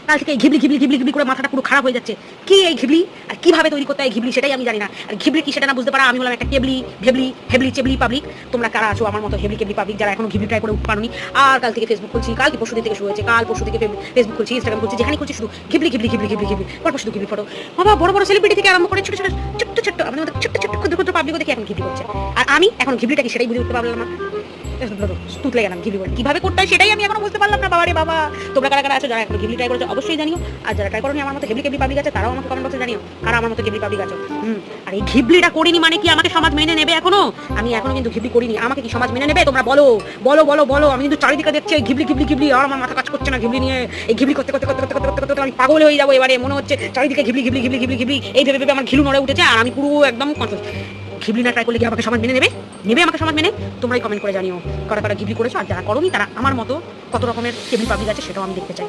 কাল থেকে এই ঘিবলি ঘিবলি ঘিবলি ঘিবলি করে মাথাটা পুরো খারাপ হয়ে যাচ্ছে। কি এই ঘিবলি আর কিভাবে তৈরি করতে হয় ঘিবলি সেটাই আমি জানি না। আর ঘিবলি কি সেটা না বুঝতে পারা আমি হলাম একটা কেবলি ভেবলি হেবলি চেবলি পাবলিক। তোমরা কারা আছো আমার মতো হেবলি কেবলি পাবলিক যারা এখনো ঘিবলি ট্রাই করে উঠতে পারোনি? আর কাল থেকে ফেসবুক খুলছি, কাল কি পরশু দিন থেকে শুরু হয়েছে, কাল পরশু থেকে ফেসবুক খুলছি, ইনস্টাগ্রাম খুলছি, যেখানে খুলছি শুধু Ghibli Ghibli Ghibli Ghibli Ghibli, পরপর শুধু ঘিবলি ফটো। বাবা বড় বড় সেলিব্রিটি থেকে আরম্ভ করে ছোট ছোট ছোট্ট ছোট্ট আমাদের মতো ছোট্ট ছোট্ট ক্ষুদ্র ক্ষুদ্র পাবলিকও দেখে এখন ঘিবলি করছে। আর আমি এখন ঘিবলিটা কি সেটাই বুঝে উঠতে পারলাম না। তুতলে গেলাম ঘিবলি বলে কিভাবে করতে হয় সেটাই আমি এখনো বুঝতে পারলাম না। বাবা রে বাবা, তোমরা কারা কারা আছো যারা এখন ঘিবলি ট্রাই করেছো অবশ্যই জানিও। আর যারা ট্রাই করোনি আমার মতো হেবলি কেবলি পাবলিক আছে তারাও আমাকে কমেন্ট বক্সে জানিও কারা আমার মতো কেবলি পাবলিক আছো। আর এই ঘিবলিটা করিনি মানে কি আমাকে সমাজ মেনে নেবে এখনো? আমি এখনো কিন্তু ঘিবলি করিনি, আমাকে কি সমাজ মেনে নেবে? তোমরা বলো বলো বলো বলো। আমি কিন্তু চারিদিকে দেখছি ঘিবলি ঘিবলি ঘিবলি, আর আমার মাথা কাজ করছে না ঘিবলি নিয়ে। এই ঘিবলি করতে করতে করতে করতে করতে করতে আমি পাগল হয়ে যাবো এবারে। মনে হচ্ছে চারিদিকে Ghibli Ghibli Ghibli Ghibli Ghibli এই ভেবে ভেবে আমার ঘিলু নড়ে উঠেছে আর আমি পুরো একদম কনফিউজ। ঘিবলি না ট্রাই করলে কি আমাকে সমাজ মেনে নেবে? নেবে আমাকে সমাজ মেনে? তোমরাই কমেন্ট করে জানিও কারা কারা ঘিবলি করেছো, আর যারা করোনি তারা আমার মতো কত রকমের কেবলি পাবলিক আছে সেটাও আমি দেখতে চাই।